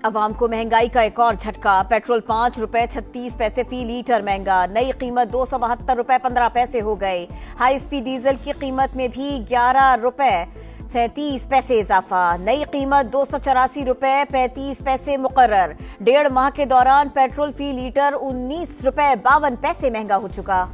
अवाम को महंगाई का एक और झटका। पेट्रोल 5 रुपए 36 पैसे फी लीटर महंगा। नई कीमत 272 रुपए 15 पैसे हो गई। हाई स्पीड डीजल की कीमत में भी 11 रुपए 37 पैसे इजाफा। नई कीमत 284 रुपए 35 पैसे मुकर्रर। 1.5 माह के दौरान पेट्रोल फी लीटर 19 रुपए 52 पैसे महंगा हो चुका।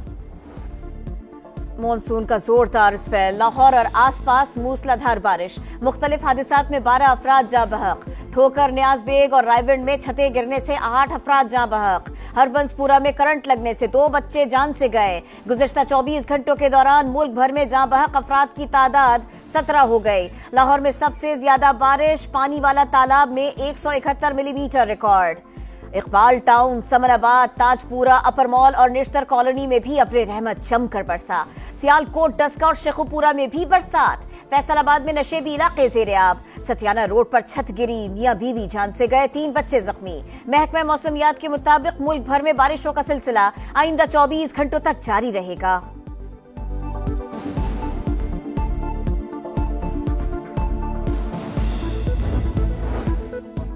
मॉनसून का जोरदार स्पेल। लाहौर और आसपास मूसलाधार बारिश। मुख्तलिफ हादसात में 12 अफराद जाँ बहक। ठोकर न्याज बेग और रायविंड में छतें गिरने से 8 अफराद जाँ बहक। हरबंसपुरा में करंट लगने से 2 बच्चे जान से गए। गुज़िश्ता 24 घंटों के दौरान मुल्क भर में जाँ बहक अफराद की तादाद 17 हो गई। लाहौर में सबसे ज्यादा बारिश। पानी वाला तालाब में 171 millimetre record. Iqbal Town, Samanabad, Tajpura, Upper Mall और निश्तर कॉलोनी में भी अब्रे रहमत जमकर बरसा। सियालकोट, डस्का और शेखुपुरा में भी बरसात। फैसलाबाद में नशेबी इलाके ज़ेरे-आब। सतियाना रोड पर छत गिरी, मियां बीवी जान से गए, 3 बच्चे जख्मी। महकमा मौसमियात के मुताबिक मुल्क भर में बारिशों का सिलसिला आइंदा 24 घंटों तक जारी रहेगा।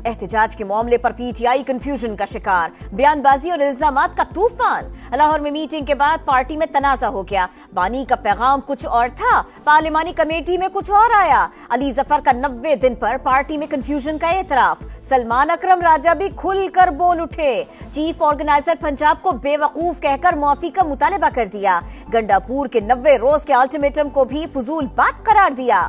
एहतजाज के मामले पर पीटीआई कंफ्यूजन का शिकार। बयानबाजी और इल्जामात का तूफान। लाहौर में मीटिंग के बाद पार्टी में तनाजा हो गया। बानी का पैगाम कुछ और था, पार्लिमानी कमेटी में कुछ और आया। अली जफर का 90 दिन पर पार्टी में कंफ्यूजन का एतराफ। सलमान अकरम राजा भी खुलकर बोल उठे। चीफ ऑर्गेनाइजर पंजाब को बेवकूफ कहकर मुआफी का मुतालबा कर दिया। गंडापुर के 90 रोज के अल्टीमेटम को भी फजूल बात करार दिया।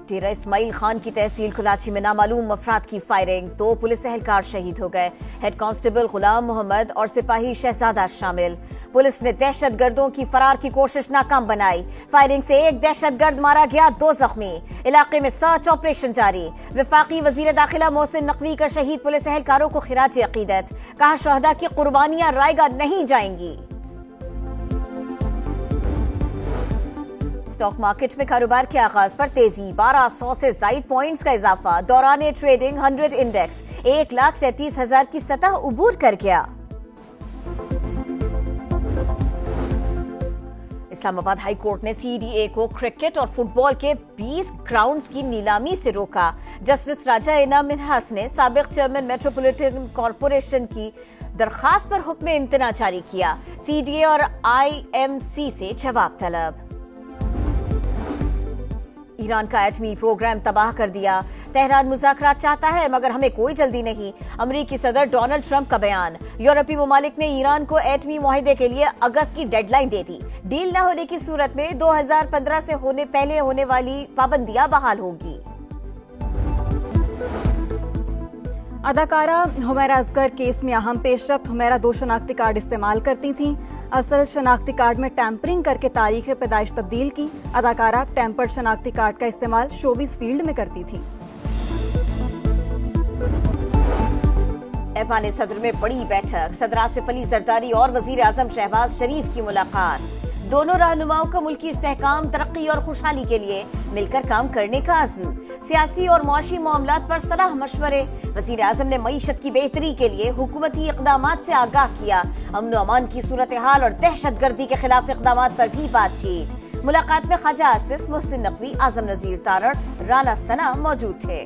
डेरा इस्माइल खान की तहसील कुलाची में नामालूम अफराद की फायरिंग। 2 पुलिस एहलकार शहीद हो गए। हेड कांस्टेबल गुलाम मोहम्मद और सिपाही शहजादा शामिल। पुलिस ने दहशतगर्दों की फरार की कोशिश नाकाम बनाई। फायरिंग से 1 दहशतगर्द मारा गया, 2 जख्मी। इलाके में सर्च ऑपरेशन जारी। वफाकी वजीर दाखिला मोहसिन नकवी का शहीद पुलिस एहलकारों को खिराज अकीदत। कहा, शहदा की कुर्बानियां रायगा नहीं जाएंगी। स्टॉक मार्केट में कारोबार के आगाज पर तेजी। 1200 से जायद पॉइंट्स का इजाफा। दौरान ट्रेडिंग 100 इंडेक्स 1,37,000 की सतह उबूर कर गया। इस्लामाबाद हाई कोर्ट ने सीडीए को क्रिकेट और फुटबॉल के 20 ग्राउंड्स की नीलामी से रोका। जस्टिस राजा इनाम मिन्हास ने साबिक चेयरमैन मेट्रोपॉलिटन कॉरपोरेशन की दरखास्त पर हुक्म इम्तना जारी किया। सीडीए और आईएमसी से जवाब तलब। ईरान का एटमी प्रोग्राम तबाह कर दिया। तेहरान मुज़ाकरात चाहता है मगर हमें कोई जल्दी नहीं। अमेरिकी सदर डोनाल्ड ट्रंप का बयान। यूरोपीय ममालिक ने ईरान को एटमी मुआहिदे के लिए अगस्त की डेडलाइन दे दी। डील न होने की सूरत में 2015 से पहले होने वाली पाबंदियां बहाल होगी। अदाकारा हुमैरा असगर केस में अहम पेशरफ्त। हुमैरा 2 शनाख्ती कार्ड इस्तेमाल करती थीं। असल शनाख्ती कार्ड में टैंपरिंग करके तारीख पैदाइश तब्दील की। अदाकारा टेम्पर्ड शनाख्ती कार्ड का इस्तेमाल शोबिस फील्ड में करती थी। ऐवान सदर में बड़ी बैठक। सदर आसिफ अली जरदारी और वजीर आजम शहबाज शरीफ की मुलाकात। दोनों रहनुमाओं का मुल्की इस्तेहकाम, तरक्की और खुशहाली के लिए मिलकर काम करने का अज़्म। सियासी और मुआशी मामलात पर सलाह मशवरे। वजीर आजम ने मईशत की बेहतरी के लिए हुकूमती इक़दामात से आगाह किया। अमन व अमान की सूरत हाल और दहशतगर्दी के खिलाफ इक़दामात पर भी बातचीत। मुलाकात में ख्वाजा आसिफ, मोहसिन नकवी, आजम नजीर तारड़, राना सना मौजूद थे।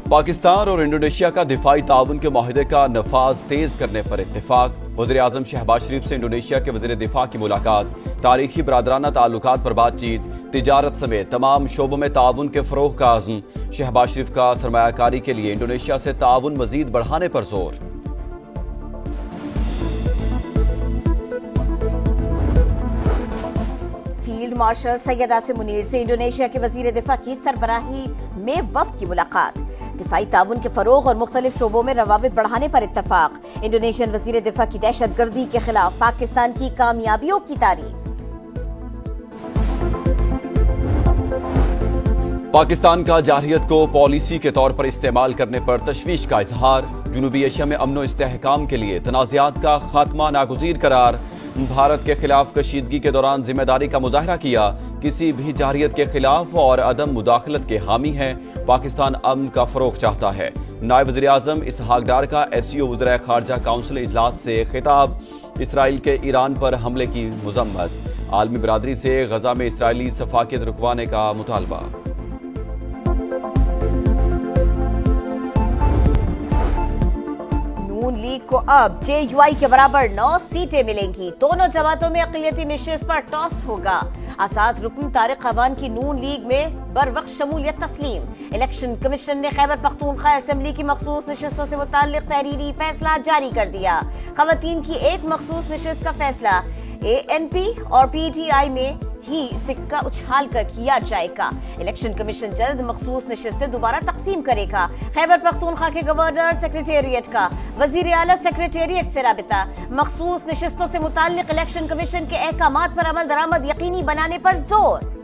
पाकिस्तान और इंडोनेशिया का दिफाई ताउन के मुआहदे का नफाज तेज करने पर इत्तेफाक। वज़ीर आज़म शहबाज शरीफ से इंडोनेशिया के वज़ीर दिफा की मुलाकात। तारीखी बरादराना ताल्लुकात पर बातचीत। तिजारत समेत तमाम शोबों में ताउन के फ़रोग़ का आज़म। शहबाज शरीफ का सरमायाकारी के लिए इंडोनेशिया से ताउन मज़ीद बढ़ाने पर जोर। फील्ड मार्शल सैयद आसिम मुनीर से इंडोनेशिया के वज़ीर दिफा की सरबराही में वफ्द की मुलाकात। दिफाई ताउन के फरोग और मुख्तलिफ शोबों में रवाबित बढ़ाने पर इत्तफाक। इंडोनेशियन वज़ीर दिफा की दहशतगर्दी के खिलाफ पाकिस्तान की कामयाबियों की तारीफ। पाकिस्तान का जारहियत को पॉलिसी के तौर पर इस्तेमाल करने पर तशवीश का इजहार। जनूबी एशिया में अमन व इस्तेहकाम के लिए तनाज़ात का खात्मा नागुज़ीर करार। भारत के खिलाफ कशीदगी के दौरान जिम्मेदारी का मुजाहरा किया। किसी भी जारहियत के खिलाफ और अदम मुदाखलत के हामी है। पाकिस्तान अमन का फरोग चाहता है। नायब वज़ीर आज़म इसहाक डार का एससीओ वज़ीर ख़ारजा काउंसिल इजलास से खिताब। इसराइल के ईरान पर हमले की मज़म्मत। आलमी बरादरी से गजा में इसराइली सफाकियत रुकवाने का मुतालबा। लीग को अब JUI के बराबर 9 सीटें मिलेंगी। दोनों जमातों में अक़लियती नशिस्त पर टॉस होगा। आसाद रुकन तारिक अवान की नून लीग में बर वक्त शमूलियत तस्लीम। इलेक्शन कमीशन ने खैबर पख्तूनख्वा असेंबली की मखसूस नशिस्तों से मुताल्लिक तहरीरी फैसला जारी कर दिया। खवातीन की एक मखसूस नशिस्त का फैसला ANP और PTI में ही सिक्का उछाल कर किया जाएगा। इलेक्शन कमीशन जल्द मखसूस नशिस्तें दोबारा तकसीम करेगा। खैबर पख्तूनख्वा के गवर्नर सेक्रेटेरिएट का वजीर आला सेक्रेटेरिएट से राबिता। मखसूस नशिस्तों से मुताल्लिक इलेक्शन कमीशन के अहकामात पर अमल दरामद यकीनी बनाने पर जोर।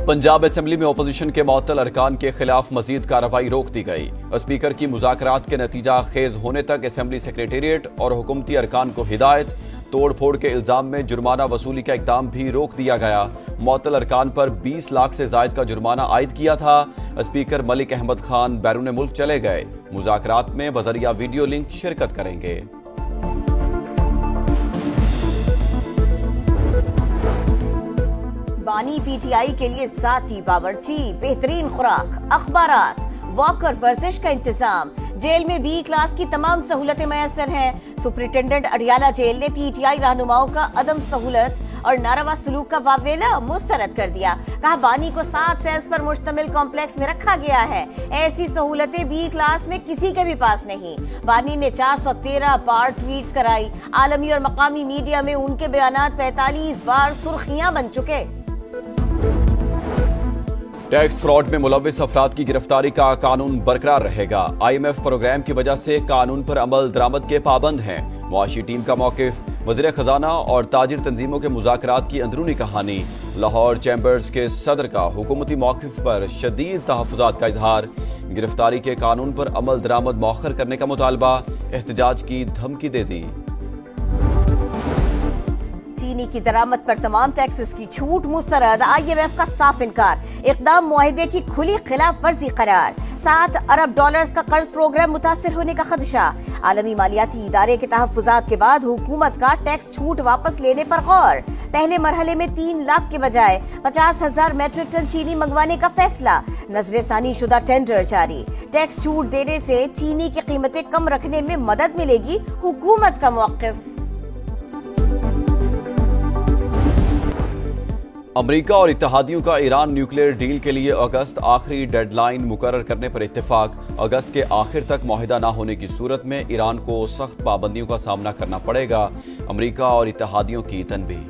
पंजाब असेंबली में ओपोजिशन के मुअत्तल अरकान के खिलाफ मजीद कार्रवाई रोक दी गई। स्पीकर की मुज़ाकरात के नतीजा खेज होने तक असेंबली सेक्रेटेरिएट और हुकूमती अरकान को हिदायत। तोड़ फोड़ के इल्जाम में जुर्माना वसूली का इकदाम भी रोक दिया गया। मुअत्तल अरकान पर 20 लाख से जायद का जुर्माना आयद किया था। स्पीकर मलिक अहमद खान बैरून मुल्क चले गए। मुज़ाकरात में बजरिया वीडियो लिंक शिरकत करेंगे। बानी PTI के लिए ज़ाती बावर्ची, बेहतरीन खुराक, अखबारात, वॉकर वर्जिश का इंतजाम। जेल में B क्लास की तमाम सहूलतें मैसर हैं। सुप्रिंटेंडेंट अडियाला जेल ने PTI रहनुमाओं का अदम सहूलत और नारवा सलूक का वावेला मुस्तरद कर दिया। कहा बानी को 7 सेल्स पर मुश्तमिल कॉम्प्लेक्स में रखा गया है। ऐसी सहूलतें B क्लास में किसी के भी पास नहीं। बानी ने 413 बार ट्वीट्स कराई। आलमी और मकामी मीडिया में उनके बयानात 45 बार सुर्खियां बन चुके। टैक्स फ्रॉड में मुलव्विस अफराद की गिरफ्तारी का कानून बरकरार रहेगा। IMF प्रोग्राम की वजह से कानून पर अमल दरामद के पाबंद हैं। मुआशी टीम का मौकिफ, वज़ीर खजाना और ताजिर तंजीमों के मुज़ाकरात की अंदरूनी कहानी। लाहौर चैम्बर्स के सदर का हुकूमती मौकिफ पर शदीद तहफ़्फ़ुज़ात का इजहार। गिरफ्तारी के कानून पर अमल दरामद मौखर करने का मुतालबा। एहतजाज की धमकी दे दी। चीनी की दरामद पर तमाम टैक्सेस की छूट मुस्तरद। IMF का साफ इनकार। इक़दाम मुआहिदे की खुली खिलाफ वर्जी करार। 7 अरब डॉलर्स का कर्ज प्रोग्राम मुतासिर होने का खदशा। आलमी मालियाती इदारे के तहफ़्फ़ुज़ात के बाद हुकूमत का टैक्स छूट वापस लेने पर गौर। पहले मरहले में 3 लाख के बजाय 50,000 मैट्रिक टन चीनी मंगवाने का फैसला। नजरसानी शुदा टेंडर जारी। टैक्स छूट देने से चीनी की कीमतें कम रखने में मदद मिलेगी, हुकूमत का मौक़िफ़। अमेरिका और इत्तेहादियों का ईरान न्यूक्लियर डील के लिए अगस्त आखिरी डेडलाइन मुकर्रर करने पर इत्तेफाक। अगस्त के आखिर तक मुआहिदा न होने की सूरत में ईरान को सख्त पाबंदियों का सामना करना पड़ेगा। अमेरिका और इत्तेहादियों की तनबीह।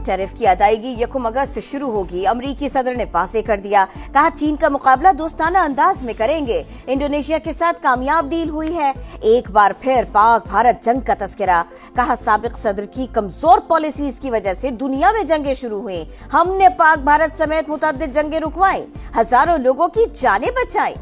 टैरिफ की अदायगी 1 अगस्त से शुरू होगी। अमरीकी सदर ने वाज़ेह कर दिया। कहा चीन का मुकाबला दोस्ताना अंदाज में करेंगे। इंडोनेशिया के साथ कामयाब डील हुई है। एक बार फिर पाक भारत जंग का तस्करा। कहा साबिक सदर की कमजोर पॉलिसीज की वजह से दुनिया में जंगें शुरू हुई। हमने पाक भारत समेत मुतअद्दिद जंगें रुकवाई, हजारों लोगों की जानें बचाई।